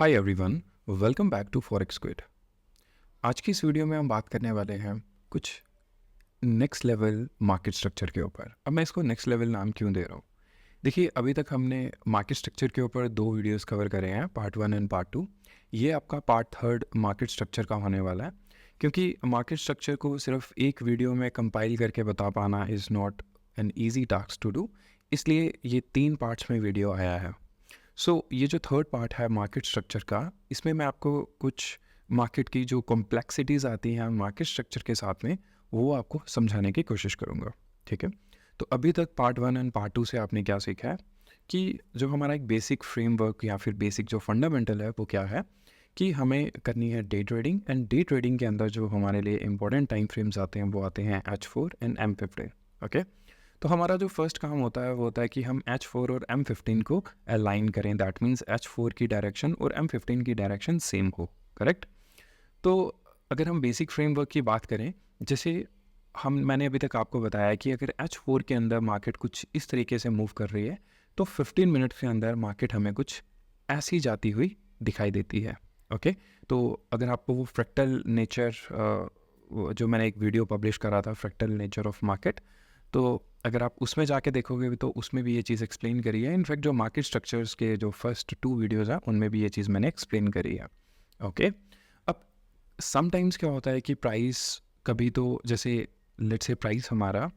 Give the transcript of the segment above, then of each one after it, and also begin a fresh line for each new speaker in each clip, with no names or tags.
Hi everyone, welcome back to forex quid. आज की इस वीडियो में हम बात करने वाले हैं कुछ नेक्स्ट लेवल मार्केट स्ट्रक्चर के ऊपर। अब मैं इसको नेक्स्ट लेवल नाम क्यों दे रहा हूँ? देखिए, अभी तक हमने मार्केट स्ट्रक्चर के ऊपर 2 वीडियोस कवर करे हैं, पार्ट 1 एंड पार्ट 2। ये आपका पार्ट 3 मार्केट स्ट्रक्चर का होने वाला है, क्योंकि मार्केट स्ट्रक्चर को सिर्फ एक वीडियो में कंपाइल करके बता पाना is not an easy task to do. इसलिए ये 3 पार्ट्स में वीडियो आया है। ये जो थर्ड पार्ट है मार्केट स्ट्रक्चर का, इसमें मैं आपको कुछ मार्केट की जो कॉम्प्लेक्सिटीज़ आती हैं मार्केट स्ट्रक्चर के साथ में, वो आपको समझाने की कोशिश करूँगा। ठीक है? तो अभी तक पार्ट 1 एंड पार्ट 2 से आपने क्या सीखा है कि जो हमारा एक बेसिक फ्रेमवर्क या फिर बेसिक जो फंडामेंटल है वो क्या है कि हमें करनी है day trading. And day trading के अंदर जो हमारे लिए इंपॉर्टेंट टाइम फ्रेम्स आते हैं वो आते हैं H4 एंड M15। ओके, तो हमारा जो फर्स्ट काम होता है वो होता है कि हम H4 और M15 को अलाइन करें। दैट मीन्स H4 की डायरेक्शन और M15 की डायरेक्शन सेम हो। करेक्ट? तो अगर हम बेसिक फ्रेमवर्क की बात करें, जैसे मैंने अभी तक आपको बताया कि अगर H4 के अंदर मार्केट कुछ इस तरीके से मूव कर रही है तो 15 मिनट के अंदर मार्केट हमें कुछ ऐसी जाती हुई दिखाई देती है। ओके, तो अगर आपको वो फ्रैक्टल नेचर, जो मैंने एक वीडियो पब्लिश करा था, फ्रैक्टल नेचर ऑफ मार्केट, तो अगर आप उसमें जाके देखोगे तो उसमें भी ये चीज़ एक्सप्लेन करी है। इनफैक्ट जो मार्केट स्ट्रक्चर्स के जो फर्स्ट 2 वीडियोस हैं उनमें भी ये चीज़ मैंने एक्सप्लेन करी है। ओके, अब समटाइम्स क्या होता है कि प्राइस कभी तो जैसे लेट्स से प्राइस हमारा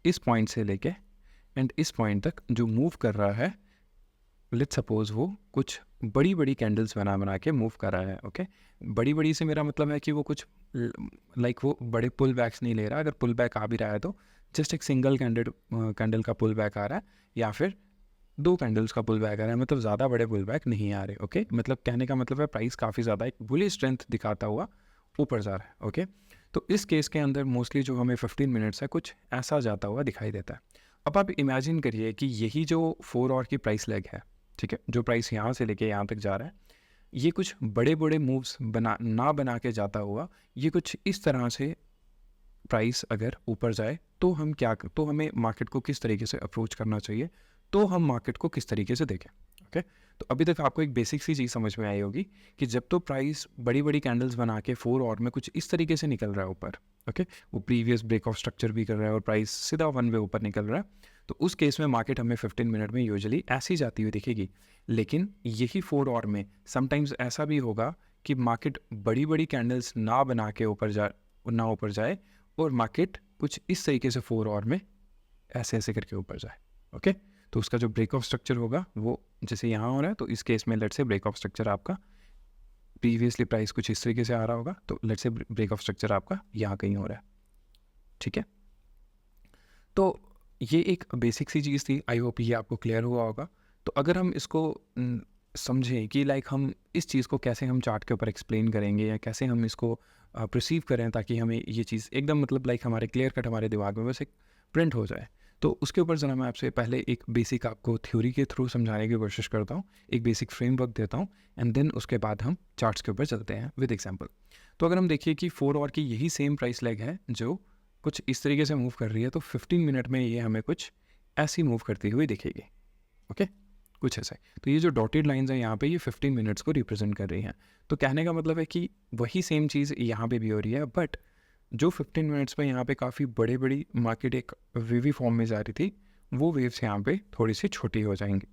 इस पॉइंट से लेके एंड इस पॉइंट तक जो मूव कर रहा है, लेट्स सपोज वो कुछ बड़ी बड़ी कैंडल्स बना के मूव कर रहा है। ओके, बड़ी बड़ी से मेरा मतलब है कि वो कुछ लाइक वो बड़े पुल बैक्स नहीं ले रहा। अगर पुल बैक आ भी रहा है तो जस्ट एक सिंगल कैंडल का पुल बैक आ रहा है, या फिर 2 कैंडल्स का पुल बैक आ रहा है। मतलब ज़्यादा बड़े पुल बैक नहीं आ रहे। ओके, मतलब कहने का मतलब है प्राइस काफ़ी ज़्यादा एक बुली स्ट्रेंथ दिखाता हुआ ऊपर जा रहा है। ओके, तो इस केस के अंदर मोस्टली जो हमें 15 मिनट्स है कुछ ऐसा जाता हुआ दिखाई देता है। अब आप इमेजिन करिए कि यही जो 4 आवर की प्राइस लेग है, ठीक है, जो प्राइस यहाँ से लेके यहाँ तक जा रहा है, ये कुछ बड़े बड़े मूव्स बना के जाता हुआ ये कुछ इस तरह से प्राइस अगर ऊपर जाए तो तो हमें मार्केट को किस तरीके से अप्रोच करना चाहिए, तो हम मार्केट को किस तरीके से देखें। ओके, तो अभी तक आपको एक बेसिक सी चीज़ समझ में आई होगी कि जब तो प्राइस बड़ी बड़ी कैंडल्स बना के 4 आवर में कुछ इस तरीके से निकल रहा है ऊपर, ओके, वो प्रीवियस ब्रेक ऑफ स्ट्रक्चर भी कर रहा है और प्राइस सीधा 1 वे ऊपर निकल रहा है, तो उस केस में मार्केट हमें 15 मिनट में यूजुअली ऐसी जाती हुई दिखेगी। लेकिन यही 4 आवर में समटाइम्स ऐसा भी होगा कि मार्केट बड़ी बड़ी कैंडल्स ना बना के ऊपर जाए और मार्केट कुछ इस तरीके से 4 आवर में ऐसे ऐसे करके ऊपर जाए। ओके, तो उसका जो ब्रेक ऑफ स्ट्रक्चर होगा वो जैसे यहाँ हो रहा है, तो इस केस में लेट से ब्रेक ऑफ स्ट्रक्चर आपका प्रीवियसली प्राइस कुछ इस तरीके से आ रहा होगा, तो लेट से ब्रेक ऑफ स्ट्रक्चर आपका यहाँ कहीं हो रहा है। ठीक है, तो ये एक बेसिक सी चीज़ थी। आई होप ये आपको क्लियर हुआ होगा। तो अगर हम इसको समझें कि लाइक हम इस चीज़ को कैसे हम चार्ट के ऊपर एक्सप्लेन करेंगे या कैसे हम इसको परसीव करें ताकि हमें ये चीज़ एकदम मतलब लाइक हमारे क्लियर कट हमारे दिमाग में बस एक प्रिंट हो जाए, तो उसके ऊपर ज़रा मैं आपसे पहले एक बेसिक आपको थ्योरी के थ्रू समझाने की कोशिश करता हूँ, एक बेसिक फ्रेमवर्क देता हूँ, एंड देन उसके बाद हम चार्ट्स के ऊपर चलते हैं विद एग्जाम्पल। तो अगर हम देखिए कि 4 आवर की यही सेम प्राइस लेग है जो कुछ इस तरीके से मूव कर रही है, तो 15 मिनट में ये हमें कुछ ऐसी मूव करती हुई दिखेगी। ओके, कुछ ऐसा है। तो ये जो डॉटेड लाइंस हैं यहाँ पे ये 15 मिनट्स को रिप्रेजेंट कर रही हैं। तो कहने का मतलब है कि वही सेम चीज़ यहाँ पे भी हो रही है, बट जो 15 मिनट्स में यहाँ पे काफ़ी बड़ी मार्केट एक वीवी फॉर्म में जा रही थी, वो वेव्स यहाँ पे थोड़ी सी छोटी हो जाएंगी।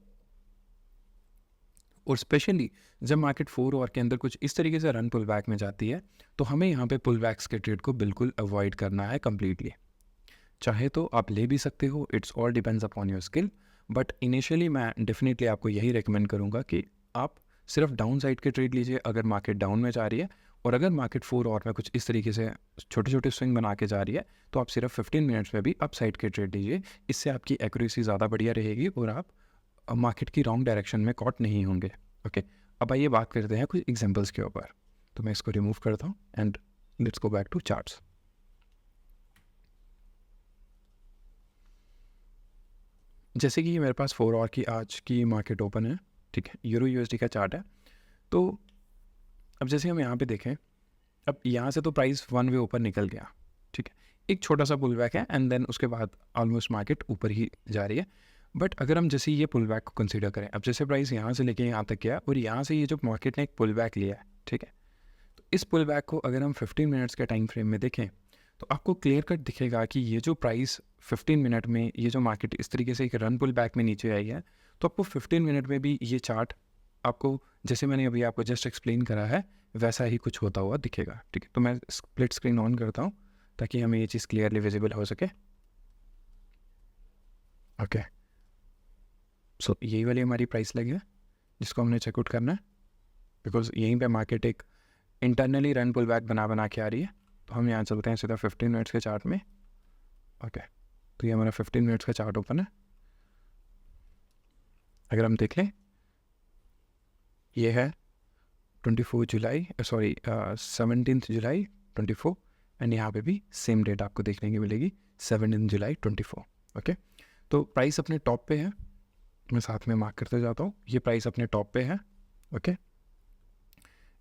और स्पेशली जब मार्केट 4 आवर के अंदर कुछ इस तरीके से रन पुल बैक में जाती है, तो हमें यहाँ पे पुल बैक्स के ट्रेड को बिल्कुल अवॉइड करना है कम्प्लीटली। चाहे तो आप ले भी सकते हो, it's all depends upon your skill, but initially मैं डेफिनेटली आपको यही रिकमेंड करूँगा कि आप सिर्फ डाउन साइड के ट्रेड लीजिए अगर मार्केट डाउन में जा रही है, और अगर मार्केट 4 आवर में कुछ इस तरीके से छोटे छोटे स्विंग बना के जा रही है तो आप सिर्फ 15 मिनट्स में भी अप साइड के ट्रेड लीजिए। इससे आपकी एक्यूरेसी ज़्यादा बढ़िया रहेगी और आप मार्केट की रॉन्ग डायरेक्शन में कॉट नहीं होंगे। ओके, अब आइए बात करते हैं कुछ एग्जाम्पल्स के ऊपर। तो मैं इसको रिमूव करता हूँ and let's go back to charts. जैसे कि मेरे पास 4 आवर की आज की मार्केट ओपन है, ठीक है, यूरो यूएसडी का चार्ट है। तो अब जैसे हम यहाँ पे देखें, अब यहाँ से तो प्राइस 1 वे ऊपर निकल गया, ठीक है, एक छोटा सा पुल बैक है एंड देन उसके बाद ऑलमोस्ट मार्केट ऊपर ही जा रही है। बट अगर हम जैसे ये पुल बैक को कंसिडर करें, अब जैसे प्राइस यहाँ से लेके यहाँ तक गया और यहाँ से ये जो मार्केट ने एक पुल बैक लिया है, ठीक है, तो इस पुल बैक को अगर हम 15 मिनट्स के टाइम फ्रेम में देखें तो आपको क्लियर कट दिखेगा कि ये जो प्राइस 15 मिनट में ये जो मार्केट इस तरीके से एक रन पुल बैक में नीचे आई है, तो आपको 15 मिनट में भी ये चार्ट आपको जैसे मैंने अभी आपको जस्ट एक्सप्लेन करा है वैसा ही कुछ होता हुआ दिखेगा, ठीक है। तो मैं स्प्लिट स्क्रीन ऑन करता हूँ ताकि हमें ये चीज़ क्लियरली विजिबल हो सके। ओके, सो यही वाली हमारी प्राइस लगी है जिसको हमने चेकआउट करना है, बिकॉज यहीं पे मार्केट एक इंटरनली रन पुल बैक बना के आ रही है। तो हम यहाँ चलते हैं सीधा 15 मिनट्स के चार्ट में। ओके, तो ये हमारा 15 मिनट्स का चार्ट ओपन है। अगर हम देख लें, ये है 17 जुलाई 24 एंड यहाँ पे भी सेम डेट आपको देखने की मिलेगी 17 जुलाई 24। ओके, तो प्राइस अपने टॉप पे है, मैं साथ में मार्क करते जाता हूँ, ये प्राइस अपने टॉप पे है। ओके,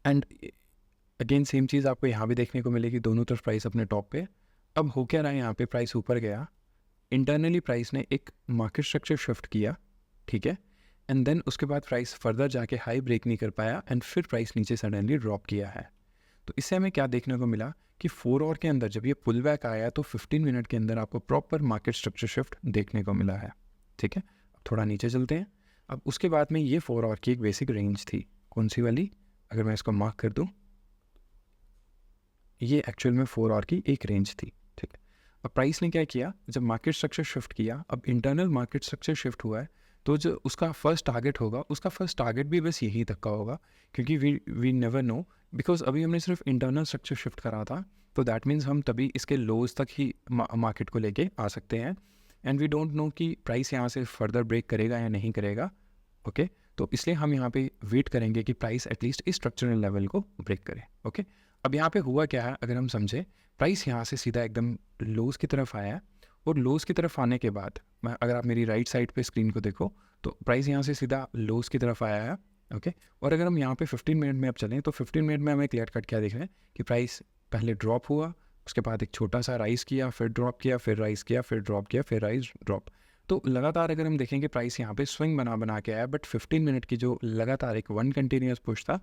एंड अगेन सेम चीज़ आपको यहाँ भी देखने को मिलेगी, दोनों तरफ प्राइस अपने टॉप पे है। अब हो क्या रहा है, यहाँ पे प्राइस ऊपर गया, इंटरनली प्राइस ने एक मार्केट स्ट्रक्चर शिफ्ट किया, ठीक है, एंड देन उसके बाद प्राइस फर्दर जाके हाई ब्रेक नहीं कर पाया एंड फिर प्राइस नीचे सडनली ड्रॉप किया है। तो इससे हमें क्या देखने को मिला कि 4 आवर के अंदर जब ये पुल बैक आया तो 15 मिनट के अंदर आपको प्रॉपर मार्केट स्ट्रक्चर शिफ्ट देखने को मिला है, ठीक है। अब थोड़ा नीचे चलते हैं। अब उसके बाद में ये 4 आवर की एक बेसिक रेंज थी, कौन सी वाली, अगर मैं इसको मार्क कर दूँ, ये एक्चुअल में 4 आवर की एक रेंज थी, ठीक है। अब प्राइस ने क्या किया, जब मार्केट स्ट्रक्चर शिफ्ट किया, अब इंटरनल मार्केट स्ट्रक्चर शिफ्ट हुआ है, तो जो उसका फर्स्ट टारगेट होगा, उसका फर्स्ट टारगेट भी बस यही तक का होगा, क्योंकि वी नेवर नो, बिकॉज अभी हमने सिर्फ इंटरनल स्ट्रक्चर शिफ्ट करा था, तो दैट मीन्स हम तभी इसके लोज तक ही मार्केट को लेके आ सकते हैं, एंड वी डोंट नो कि प्राइस यहाँ से फर्दर ब्रेक करेगा या नहीं करेगा। ओके, तो इसलिए हम यहाँ पे वेट करेंगे कि प्राइस एटलीस्ट इस स्ट्रक्चरल लेवल को ब्रेक करे। ओके, अब यहाँ पे हुआ क्या है, अगर हम समझे, प्राइस यहाँ से सीधा एकदम लोज की तरफ आया है, और लोज की तरफ आने के बाद अगर आप मेरी राइट साइड पे स्क्रीन को देखो तो प्राइस यहाँ से सीधा लोज की तरफ आया है। ओके, और अगर हम यहाँ पे 15 मिनट में अब चलें तो 15 मिनट में हमें क्लियर कट क्या देख रहे हैं कि प्राइस पहले ड्रॉप हुआ, उसके बाद एक छोटा सा राइज किया, फिर ड्रॉप किया, फिर राइज किया, फिर ड्रॉप किया, फिर राइज ड्रॉप। तो लगातार अगर हम देखेंगे प्राइस यहाँ पे स्विंग बना के आया, बट 15 मिनट की जो लगातार एक वन कंटिन्यूस पुश था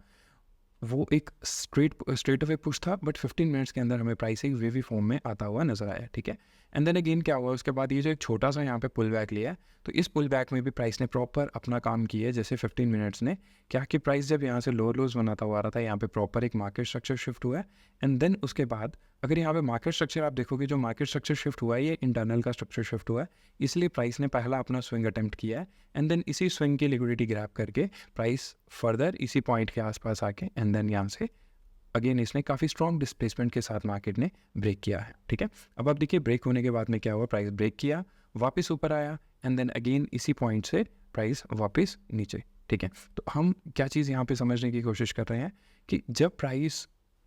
वो एक स्ट्रेट अवे पुश था, बट 15 मिनट्स के अंदर हमें प्राइस एक वेवी फॉर्म में आता हुआ नजर आया, ठीक है। एंड देन अगेन क्या हुआ, उसके बाद ये जो एक छोटा सा यहाँ पे पुल बैक लिया है, तो इस पुल बैक में भी प्राइस ने प्रॉपर अपना काम किया है, जैसे 15 मिनट्स ने क्या कि प्राइस जब यहाँ से लोअर लोज बनाता हुआ रहा था, यहाँ पे प्रॉपर एक मार्केट स्ट्रक्चर शिफ्ट हुआ है, एंड देन उसके बाद अगर यहाँ पे मार्केट स्ट्रक्चर आप देखोगे, जो मार्केट स्ट्रक्चर शिफ्ट हुआ है ये इंटरनल का स्ट्रक्चर शिफ्ट हुआ है, इसलिए प्राइस ने पहला अपना स्विंग अटेम्प्ट किया है, एंड देन इसी स्विंग की लिक्विडिटी ग्रैब करके प्राइस फर्दर इसी पॉइंट के आसपास आके एंड देन यहाँ से अगेन इसने काफ़ी स्ट्रॉन्ग डिस्प्लेसमेंट के साथ मार्केट ने ब्रेक किया है, ठीक है। अब आप देखिए ब्रेक होने के बाद में क्या हुआ, प्राइस ब्रेक किया, वापस ऊपर आया, एंड देन अगेन इसी पॉइंट से प्राइस वापस नीचे, ठीक है। तो हम क्या चीज़ यहाँ पे समझने की कोशिश कर रहे हैं कि जब प्राइस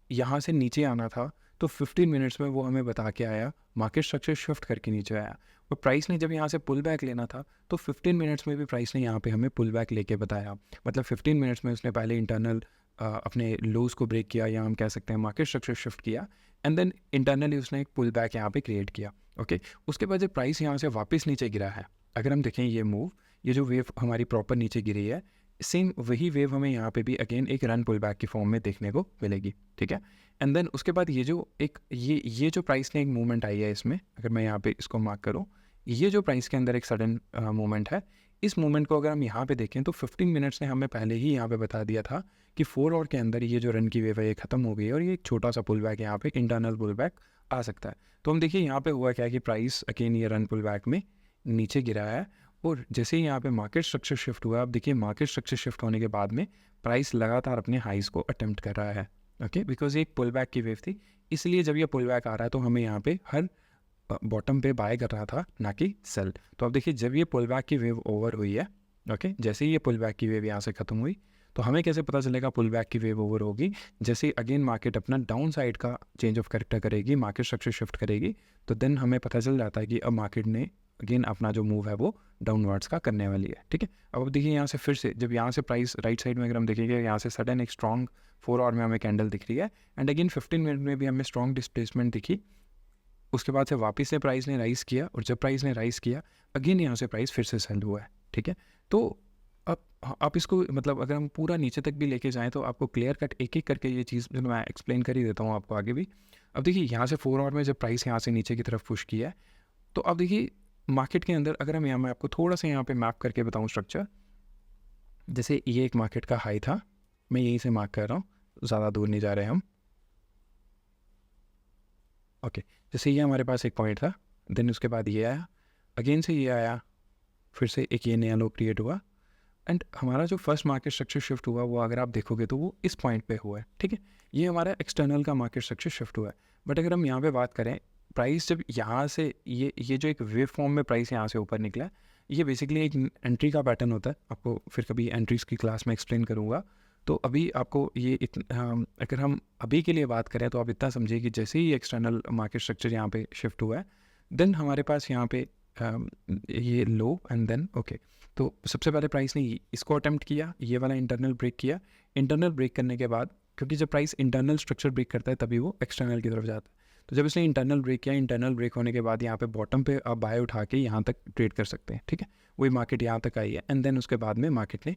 यहाँ से नीचे आना था तो 15 मिनट्स में वो हमें बता के आया, मार्केट स्ट्रक्चर शिफ्ट करके नीचे आया, और प्राइस ने जब यहाँ से पुल बैक लेना था तो 15 मिनट्स में भी प्राइस ने यहाँ पे हमें पुल बैक लेके बताया, मतलब 15 मिनट्स में उसने पहले इंटरनल अपने लोज को ब्रेक किया, या हम कह सकते हैं मार्केट स्ट्रक्चर शिफ्ट किया, एंड देन इंटरनली उसने एक पुल बैक यहाँ पे क्रिएट किया। ओके, उसके बाद जब प्राइस यहाँ से वापस नीचे गिरा है, अगर हम देखें ये मूव, ये जो वेव हमारी प्रॉपर नीचे गिरी है, सेम वही वेव हमें यहाँ पे भी अगेन एक रन पुल बैक की फॉर्म में देखने को मिलेगी, ठीक है। एंड देन उसके बाद ये जो एक ये जो प्राइस ने एक मूवमेंट आई है इसमें, अगर मैं यहाँ पे इसको मार्क करूँ, ये जो प्राइस के अंदर एक सडन मूवमेंट है, इस मूवमेंट को अगर हम यहाँ पे देखें तो 15 मिनट्स ने हमें पहले ही यहाँ पे बता दिया था कि 4 आवर के अंदर ये जो रन की वेव है ये खत्म हो गई है, और ये एक छोटा सा पुल बैक यहाँ पे इंटरनल पुल बैक आ सकता है। तो हम देखिए यहाँ पे हुआ क्या है कि प्राइस अगेन ये रन पुल बैक में नीचे गिरा है, और जैसे ही यहाँ पे मार्केट स्ट्रक्चर शिफ्ट हुआ, आप देखिए मार्केट स्ट्रक्चर शिफ्ट होने के बाद में प्राइस लगातार अपने हाइस को अटेम्प्ट कर रहा है। ओके, बिकॉज ये एक पुल बैक की वेव थी, इसलिए जब ये पुल बैक आ रहा है तो हमें यहाँ पे हर बॉटम पे बाय कर रहा था, ना कि सेल। तो अब देखिए जब ये पुल बैक की वेव ओवर हुई है, ओके, जैसे ही ये पुल बैक की वेव यहाँ से ख़त्म हुई, तो हमें कैसे पता चलेगा पुल बैक की वेव ओवर होगी, जैसे अगेन मार्केट अपना डाउन साइड का चेंज ऑफ कैरेक्टर करेगी, मार्केट स्ट्रक्चर शिफ्ट करेगी, तो देन हमें पता चल जाता है कि अब मार्केट ने अगेन अपना जो मूव है वो डाउनवर्ड्स का करने वाली है, ठीक है। अब देखिए यहाँ से फिर से जब यहाँ से प्राइस राइट साइड में अगर हम देखेंगे, यहाँ से सडन एक स्ट्रॉन्ग 4 आवर में हमें कैंडल दिख रही है, एंड अगेन 15 मिनट में भी हमें स्ट्रॉन्ग डिस्प्लेसमेंट दिखी, उसके बाद से वापस से प्राइस ने राइज़ किया, और जब प्राइस ने राइज़ किया अगेन यहाँ से प्राइस फिर से सेल हुआ है, ठीक है। तो अब आप इसको मतलब अगर हम पूरा नीचे तक भी लेके जाएँ तो आपको क्लियर कट एक-एक करके ये चीज़ जो मैं एक्सप्लेन कर ही देता हूँ आपको आगे भी। अब देखिए यहाँ से 4 आवर में जब प्राइस यहाँ से नीचे की तरफ पुश किया है, तो अब देखिए मार्केट के अंदर अगर मैं आपको थोड़ा-सा यहाँ पे मैप करके बताऊँ स्ट्रक्चर, जैसे ये एक मार्केट का हाई था, मैं यहीं से मार्क कर रहा हूँ, ज़्यादा दूर नहीं जा रहे हम। ओके, जैसे ये हमारे पास एक पॉइंट था, देन उसके बाद ये आया, अगेन से ये आया, फिर से एक ये नया लो क्रिएट हुआ, एंड हमारा जो फर्स्ट मार्केट स्ट्रक्चर शिफ्ट हुआ वो अगर आप देखोगे तो वो इस पॉइंट पे हुआ है, ठीक है। ये हमारा एक्सटर्नल का मार्केट स्ट्रक्चर शिफ्ट हुआ है। बट अगर हम यहाँ पे बात करें, प्राइस जब यहाँ से ये जो एक वेव फॉर्म में प्राइस यहाँ से ऊपर निकला है, ये बेसिकली एक एंट्री का पैटर्न होता है। आपको फिर कभी एंट्रीज की क्लास में एक्सप्लेन करूँगा। तो अभी आपको ये अगर हम अभी के लिए बात करें तो आप इतना समझिए कि जैसे ही एक्सटर्नल मार्केट स्ट्रक्चर यहाँ पे शिफ्ट हुआ है, देन हमारे पास यहाँ पे ये लो एंड देन ओके। तो सबसे पहले प्राइस ने इसको अटेम्प्ट किया, ये वाला इंटरनल ब्रेक किया। इंटरनल ब्रेक करने के बाद, क्योंकि जब प्राइस इंटरनल स्ट्रक्चर ब्रेक करता है तभी वो एक्सटर्नल की तरफ जाता है, तो जब इसने इंटरनल ब्रेक किया, इंटरनल ब्रेक होने के बाद यहाँ पे बॉटम पे आप बाय उठा के यहाँ तक ट्रेड कर सकते हैं, ठीक है। वही मार्केट यहाँ तक आई है, एंड देन उसके बाद में मार्केट ने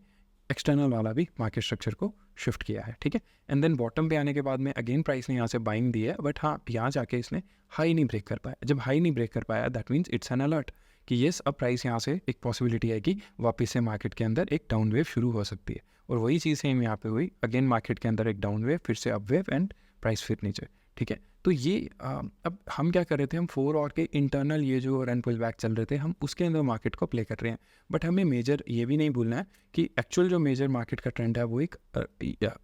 एक्सटर्नल वाला भी मार्केट स्ट्रक्चर को शिफ्ट किया है, ठीक है। एंड देन बॉटम पे आने के बाद में अगेन प्राइस ने यहाँ से बाइंग दी है, बट हाँ यहाँ जाके इसने हाई नहीं ब्रेक कर पाया। जब हाई नहीं ब्रेक कर पाया, that means it's an alert कि येस अब प्राइस यहाँ से एक पॉसिबिलिटी है कि वापस से मार्केट के अंदर एक डाउन वेव शुरू हो सकती है, और वही चीज़ सेम यहाँ पे हुई। अगेन मार्केट के अंदर एक डाउन वेव, फिर से अप वेव, एंड प्राइस फिर नीचे, ठीक है। तो ये अब हम क्या कर रहे थे, हम 4 आवर के इंटरनल ये जो रन पुल बैक चल रहे थे, हम उसके अंदर मार्केट को प्ले कर रहे हैं। बट हमें मेजर ये भी नहीं भूलना है कि एक्चुअल जो मेजर मार्केट का ट्रेंड है वो एक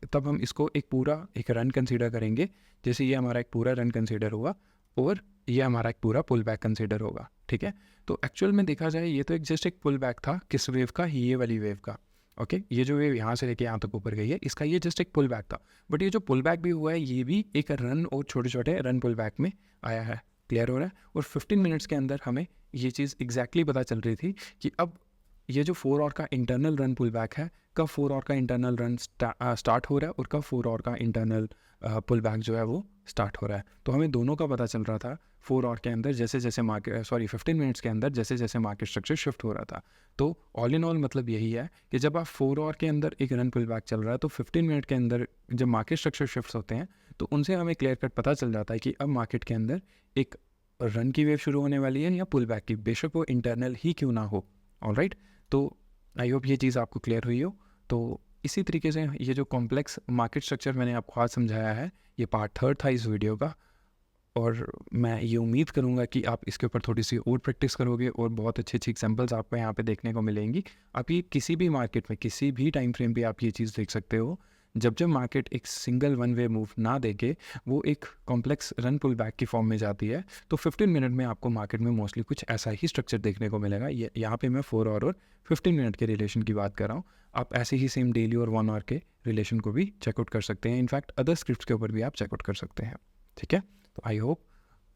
तब हम इसको एक पूरा एक रन कंसीडर करेंगे, जैसे ये हमारा एक पूरा रन कंसीडर हुआ और ये हमारा एक पूरा पुल बैक कंसीडर होगा, ठीक है। तो एक्चुअल में देखा जाए ये तो एक जस्ट एक पुल बैक था, किस वेव का, ये वाली वेव का, ओके। ये जो वेव यहाँ से लेके यहाँ तक ऊपर गई है, इसका ये जस्ट एक पुल बैक था। बट ये जो पुल बैक भी हुआ है ये भी एक रन और छोटे छोटे रन पुल बैक में आया है, क्लियर हो रहा है। और 15 मिनट्स के अंदर हमें ये चीज़ एग्जैक्टली पता चल रही थी कि अब ये जो 4 आवर का इंटरनल रन पुल बैक है, कब 4 आवर का इंटरनल रन स्टार्ट हो रहा है और कब 4 आवर का इंटरनल पुल बैक जो है वो स्टार्ट हो रहा है। तो हमें दोनों का पता चल रहा था 4 आवर के अंदर जैसे जैसे 15 मिनट्स के अंदर जैसे जैसे मार्केट स्ट्रक्चर शिफ्ट हो रहा था। तो ऑल इन ऑल मतलब यही है कि जब आप 4 आवर के अंदर एक रन पुल बैक चल रहा है तो 15 मिनट के अंदर जब मार्केट स्ट्रक्चर शिफ्ट होते हैं तो उनसे हमें क्लियर कट पता चल जाता है कि अब मार्केट के अंदर एक रन की वेव शुरू होने वाली है या पुल बैक की, बेशक वो इंटरनल ही क्यों ना हो। ऑलराइट, तो आई होप ये चीज़ आपको क्लियर हुई हो। तो इसी तरीके से ये जो कॉम्प्लेक्स मार्केट स्ट्रक्चर मैंने आपको आज समझाया है, ये पार्ट 3 था इस वीडियो का, और मैं ये उम्मीद करूँगा कि आप इसके ऊपर थोड़ी सी और प्रैक्टिस करोगे और बहुत अच्छी अच्छी एग्जांपल्स आपको यहाँ पे देखने को मिलेंगी। आप ये किसी भी मार्केट में किसी भी टाइम फ्रेम पे आप ये चीज़ देख सकते हो, जब जब मार्केट एक सिंगल वन वे मूव ना देके वो एक कॉम्प्लेक्स रन पुल बैक की फॉर्म में जाती है, तो 15 मिनट में आपको मार्केट में मोस्टली कुछ ऐसा ही स्ट्रक्चर देखने को मिलेगा। ये यहाँ पे मैं 4 आवर और 15 मिनट के रिलेशन की बात कर रहा हूँ। आप ऐसे ही सेम डेली और 1 आवर के रिलेशन को भी चेकआउट कर सकते हैं। इनफैक्ट अदर स्क्रिप्ट के ऊपर भी आप चेकआउट कर सकते हैं, ठीक है। तो आई होप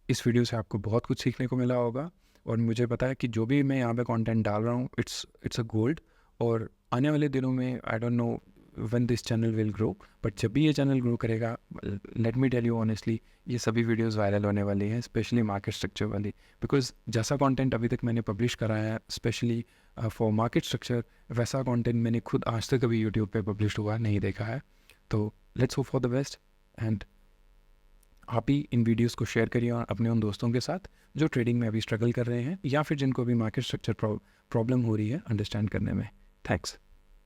इस वीडियो से आपको बहुत कुछ सीखने को मिला होगा, और मुझे पता है कि जो भी मैं यहाँ पे कंटेंट डाल रहा हूँ इट्स अ गोल्ड। और आने वाले दिनों में I don't know when this channel will grow, but जब भी ये चैनल ग्रो करेगा, let me tell you honestly, ये सभी वीडियोस वायरल होने वाली हैं, स्पेशली मार्केट स्ट्रक्चर वाली, बिकॉज जैसा कंटेंट अभी तक मैंने पब्लिश करा है स्पेशली फॉर मार्केट स्ट्रक्चर, वैसा कंटेंट मैंने खुद आज तक कभी यूट्यूब पे पब्लिश हुआ नहीं देखा है। तो let's hope for the best, and आप ही इन वीडियोस को शेयर करिए अपने उन दोस्तों के साथ जो ट्रेडिंग में अभी स्ट्रगल कर रहे हैं या फिर जिनको भी मार्केट स्ट्रक्चर प्रॉब्लम हो रही है अंडरस्टैंड करने में। थैंक्स।